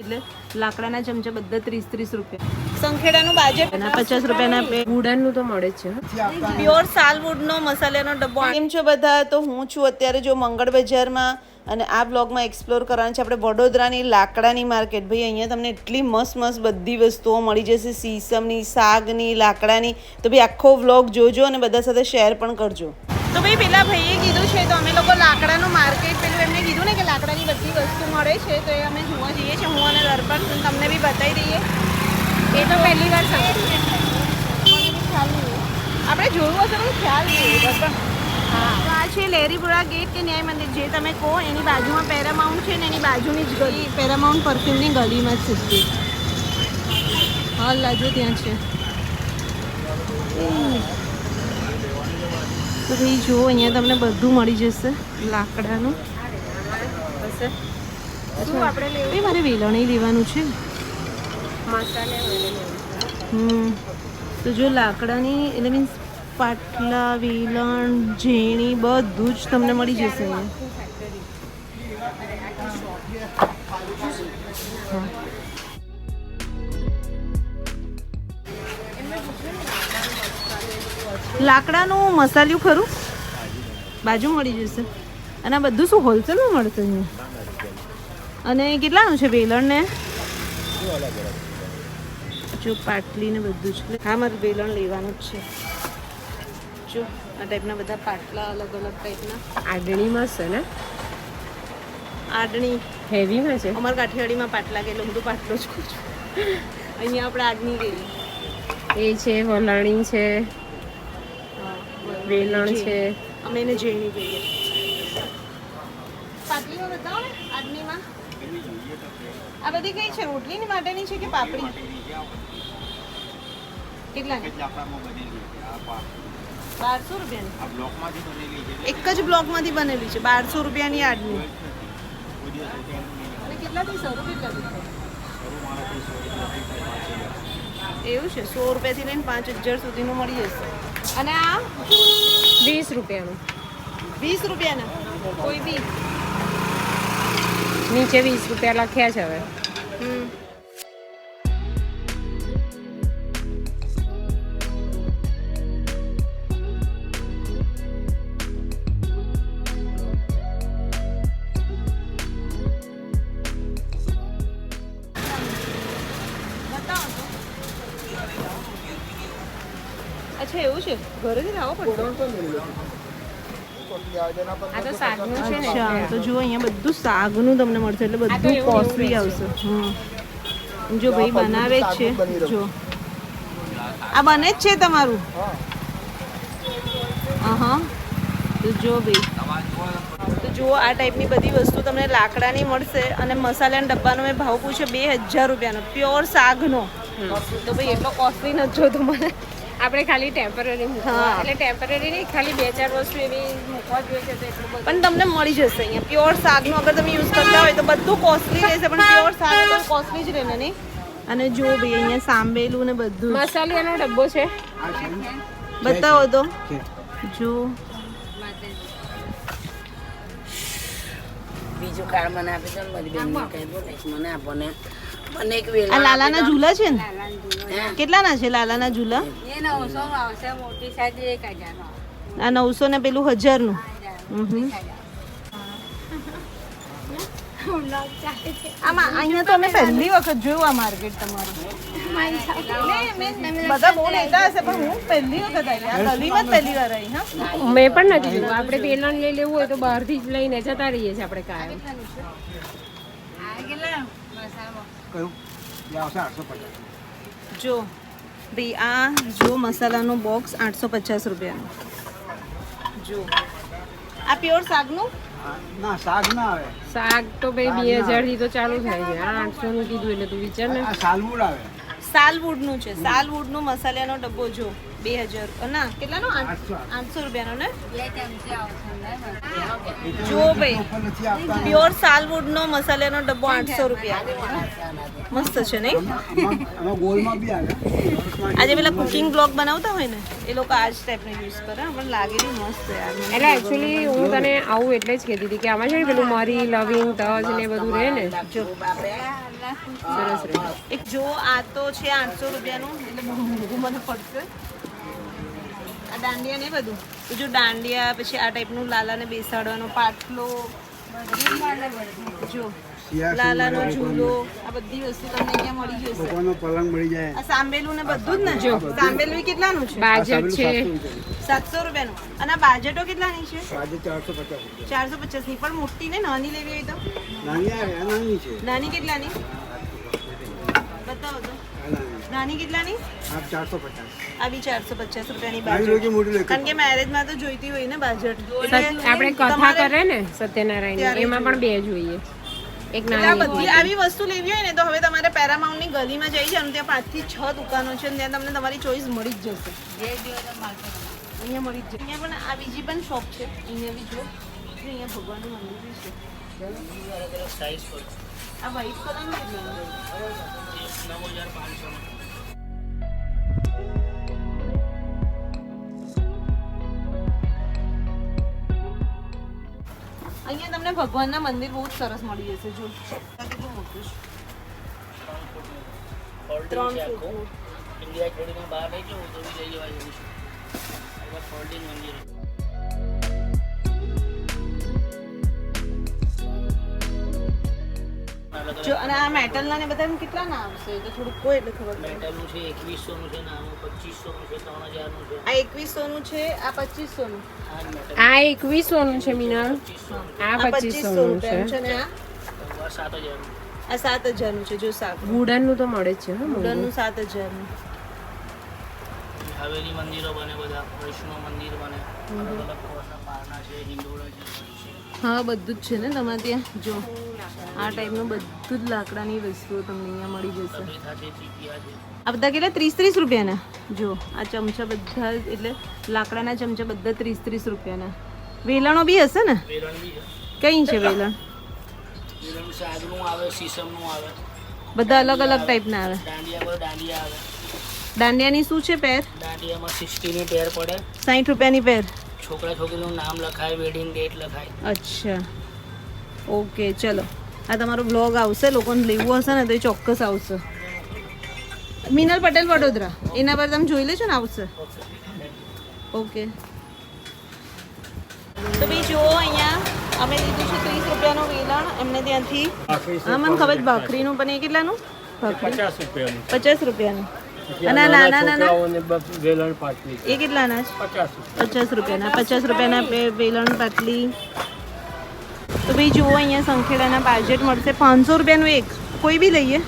એટલે લાકડાના ચમચા બધા 30-30 રૂપિયા. સંખેડાનું બાજેટ 50 રૂપિયાના. વુડનનું તો મળે જ છે. પ્યોર સાલવુડનો મસાલાનો ડબ્બો. કેમ છો બધા? તો હું છું અત્યારે જો મંગળ બજારમાં અને આ બ્લોગમાં એક્સપ્લોર કરવાનું છે આપણે વડોદરાની લાકડાની માર્કેટ. ભાઈ અહીંયા તમને એટલી મસ્ત મસ્ત બધી વસ્તુઓ મળી જશે, સીસમની, સાગની, લાકડાની. તો ભાઈ આખો વ્લોગ જોજો અને બધા સાથે શેર પણ કરજો. તો ભાઈ પેલા ભાઈએ કીધું છે તો અમે લોકો લાકડાનું માર્કેટ પેલું એમને કીધું ને કે લાકડાની બધી વસ્તુ મળે છે તો એ અમે જોવા જઈએ છીએ. હું અને દર્પણ તમને બી બતાવી દઈએ. એ તો પહેલી વાર સાંભળ્યું. આપણે જોયું હશે પણ ખ્યાલ નહીં. દર્પણ હા, તો આ છે લેરીપુરા ગેટ કે ન્યાય મંદિર જે તમે કહો એની બાજુમાં પેરામાઉન્ટ છે ને એની બાજુની જ ગલી પેરામાઉન્ટ પરફ્યુમની ગલીમાં જ છે. હા લાજો ત્યાં છે. તો ભાઈ જો અહીંયા તમને બધું મળી જશે લાકડાનું. શું આપણે લેવું? એ મારે વેલણી લેવાનું છે. તો જો લાકડાની એટલે મીન્સ પાટલા, વેલણ, ઝેણી બધું જ તમને મળી જશે અહીંયા. લાકડાનું મસાલિયું ખરું બાજુ મળી જશે. અને આ બધું શું હોલસેલમાં મળશે અહીંયા? અને કેટલાનું છે વેલણ ને? જો પાટલી ને બધું જ. હા મારે વેલણ લેવાનું જ છે. જો આ ટાઈપના બધા પાટલા અલગ અલગ ટાઈપના. આડણીમાં છે ને? આડણી હેવીમાં છે. અમારા કાઠિયાવાડીમાં પાટલા કે એટલે હું તો પાટલો જ કહું છું. અહીંયા આપણે આડણી લઈએ. એ છે વલાણી છે, વેલણ છે. અમે એને ઝેણી કહીએ. પાટલીમાં બતાવો ને આડણીમાં. આ બધી કઈ છે? રોટલીની માટેની છે કે પાપડી? કેટલાની? 1200 રૂપિયાની. એક જ બ્લોકમાંથી બનેલી છે. 1200 રૂપિયાની આડની. અને કેટલાથી શરૂ? કેટલાથી? એવું છે 100 રૂપિયાથી લઈને 5000 સુધીનું મળી જશે. અને આ 20 રૂપિયાનું. 20 રૂપિયાના કોઈ બી નીચે 20 રૂપિયા લખ્યા છે હવે. અચ્છા એવું છે ઘરેથી લાવવો પડશે. આ તો શાકનું છે ને. અચ્છા તો જુઓ અહીંયા બધું શાકનું તમને મળશે એટલે બધું કોસ્ટલી આવશે. જો ભાઈ બનાવે જ છે. જો આ બને જ છે તમારું? હા તો જો ભાઈ તો જુઓ આ ટાઈપની બધી વસ્તુ તમને લાકડાની મળશે. અને મસાલાના ડબ્બાનો મેં ભાવ પૂછ્યો 2000 રૂપિયાનો પ્યોર શાકનો. તો ભાઈ એટલો કોસ્ટલી નથી જોતો મને. આપણે ખાલી ટેમ્પરરી મૂકવા એટલે ટેમ્પરરી નહીં, ખાલી 2-4 વસ્તુ એવી મૂકવા જોઈએ છે તો એટલું બધું. પણ તમને મળી જશે અહીંયા પ્યોર શાકનું. અગર તમે યુઝ કરતા હોય તો બધું કોસ્ટલી રહેશે પણ પ્યોર શાક તો કોસ્ટલી જ રહે ને. અને જો ભાઈ અહીંયા સાંભેલું ને બધું મસાલિયાનો ડબ્બો છે. બતાવો તો. જો બીજું કાર્ડ મને આપે છે મારી બેન કઈ બોલે મને આપો ને. મને એક વેલ આ લાલાના ઝૂલા છે ને? કેટલાના છે લાલાના ઝૂલા? એ 900 આવશે, મોટી સાઈઝ 1000 નો. આ 900 ને પેલું 1000 નું. આમાં અહીંયા તો અમે પહેલી વખત જોયું આ માર્કેટ તમારું. બધા બહુ લેતા હશે પણ હું પહેલી વખત આવી. આ ગલીમાં જ પહેલી વાર આવી. હા મેં પણ નથી જોયું. આપણે વેલણ લઈ લેવું હોય તો બહારથી જ લઈને જતા રહીએ છીએ આપણે કાયમ. જો ભાઈ આ જો મસાલાનું બોક્સ 850 રૂપિયાનું. જો આ પ્યોર શાકનું ના શાક ના આવે. શાક તો ભાઈ 2000 થી તો ચાલુ થાય છે. આ 800 નું કીધું એટલે તું વિચાર ને. આ સાલવુડ આવે. સાલવુડનું છે. સાલવુડનો મસાલાનો ડબ્બો જો 2000 ના કેટલાનો 800 રૂપિયાનો ને જો ભાઈ પ્યોર સાલવુડ નો મસાલાનો ડબ્બો 800 રૂપિયા મસ્ત છે નહીં આમાં ગોળમાં બી આવે આજે પેલા કુકિંગ બ્લોગ બનાવતા હોય ને એ લોકો આ જ ટાઈપનો યુઝ કરે પણ લાગેલી મસ્ત યાર એટલે એકચ્યુઅલી હું તને આવું એટલે જ કહેતી હતી કે આમાં છે ને પેલું મરી લવિંગ તજ ને એ બધું રહે ને જો સરસ રહે. એક જો આ તો છે 800 રૂપિયાનું એટલે બહુ મોંઘું મને પડશે આ દાંડિયા ને બધું તો જો દાંડિયા પછી આ ટાઈપનું લાલાને બેસાડવાનો પાટલો જો લાલાનો ઝૂલો આ બધી વસ્તુ તમને અહીંયા મળી જશે ભગવાનનો પલંગ મળી જાય આ સાંભેલું ને બધું જ ને જો સાંભેલું કેટલાનું છે બાજટ છે 700 રૂપિયાનું અને આ બાજેટો કેટલાની છે આજે 450 450 ની પણ મોટી ને નાની લેવી હોય તો નાની આવે આ નાની છે નાની કેટલાની બતાવો તો આ નાની નાની કેટલાની આ 450 આ બી 450 રૂપિયાની નાની બાજુ લોકી મોટી લેકે કારણ કે મેરેજમાં તો જોઈતી હોય ને બાજટ આપણે કથા કરે ને સત્યનારાયણ એમાં પણ બે જોઈએ એક આ નાની બધી આવી વસ્તુ લેવી હોય ને તો હવે તમારે પેરામાઉન્ટની ગલીમાં જઈ જવાનું ત્યાં 5 થી 6 દુકાનો છે અને ત્યાં તમને તમારી ચોઈસ મળી જ જશે અહીંયા મળી જ જશે અહીંયા પણ આ બીજી પણ શોપ છે અહીંયા બી જો અહીંયા ભગવાનનું મંદિર બી છે આ વ્હાઈટ કલરનું અહીંયા તમને ભગવાનના મંદિર બહુ જ સરસ મળી જશે જો કેટલું મોટું છે 3 ફૂટ ઇન્ડિયા છોડીને બહાર નહીં જવું તો બી લઈ જવા જેવું છે એમાં ફોલ્ડિંગ મંદિર જો અને આ મેટલના ને બધા કેટલા ના આવશે એ તો થોડુંક કોઈ એટલે ખબર પડે મેટલનું છે 2100 નું છે નાનું 2500 નું છે 3000 નું છે આ 2100 નું છે આ 2500 નું આ મેટલ આ 2100 નું છે મિનલ આ 2500 નું છે છે ને આ 7000 નું આ 7000 નું છે જો સાક વુડન નું તો મળે જ છે હા વુડન નું 7000 નું હવેલી મંદિરો બને બધા વૈષ્ણવ મંદિર બને અલગ અલગ કોર્સના પારણા છે હિંડોળા છે હા બધું જ છે ને તમારે ત્યાં જો આ ટાઈપનું બધું જ લાકડાની વસ્તુઓ તમને અહીંયા મળી જશે બેઠા છે ટીપિયા છે આ બધા કેટલા 30 રૂપિયાના જો આ ચમચા બધા એટલે લાકડાના ચમચા બધા 30 રૂપિયાના વેલણો બી હશે ને વેરણ બી છે કઈ છે વેલણ વેરણ સાગનું આવે સીસમનું આવે બધા અલગ અલગ ટાઈપના આવે દાંડિયા પર દાંડિયા આવે દાંડિયાની શું છે પેર દાંડિયામાં 60 ની પેર પડે 60 રૂપિયાની પેર છોકરા છોકરીનું નામ લખાય વેડિંગ ડેટ લખાય અચ્છા ઓકે ચલો આ તમારો બ્લોગ આવશે લોકોને લેવું હશે ને તો એ ચોક્કસ આવશે મિનલ પટેલ વડોદરા એના પર તમે જોઈ લેજો ને આવશે ઓકે તો બી જુઓ અહીંયા અમે લીધું છે 30 રૂપિયાનું વેલણ એમને ત્યાંથી હા મને ખબર છે ભાખરીનું પણ એ કેટલાનું ભાખરી 50 રૂપિયાનું અને આ નાના નાના વેલણ પાટલી એ કેટલાના છે 50 રૂપિયાના 50 રૂપિયાના વેલણ પાટલી તો ભાઈ જુઓ અહીંયા સંખેડાના બાજેટ મળશે 500 રૂપિયાનું એક કોઈ બી લઈએ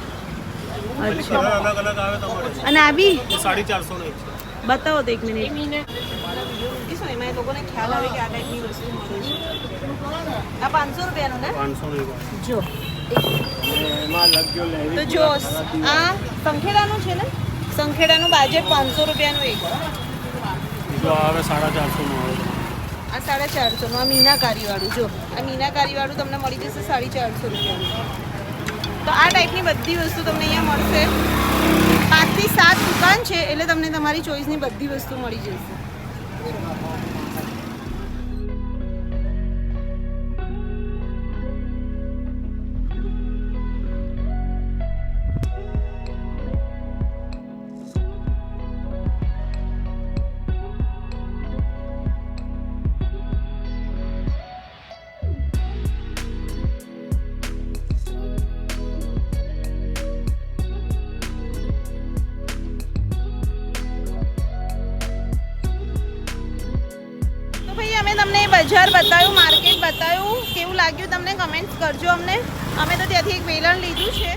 અચ્છા અને આ બી 450 નો બતાવો તો 1 મિનિટ શું એમાં એ લોકોને ખ્યાલ આવે કે આ ટાઈપની વસ્તુ મળે છે આ 500 રૂપિયાનું ને 500 નો જો એમાં લગ્યો લેવી તો જો આ સંખેડાનું છે ને સંખેડાનું બાજેટ 500 રૂપિયાનું એક જો આવે 450 નો આવે આ 450 નું આ મીનાકારીવાળું જો આ મીનાકારીવાળું તમને મળી જશે 450 રૂપિયાનું તો આ ટાઈપની બધી વસ્તુ તમને અહીંયા મળશે 5 થી 7 દુકાન છે એટલે તમને તમારી ચોઈસની બધી વસ્તુ મળી જશે અમે તમને બજાર બતાવ્યું માર્કેટ બતાવ્યું કેવું લાગ્યું તમને કમેન્ટ્સ કરજો અમને અમે તો ત્યાંથી એક વેલણ લીધું છે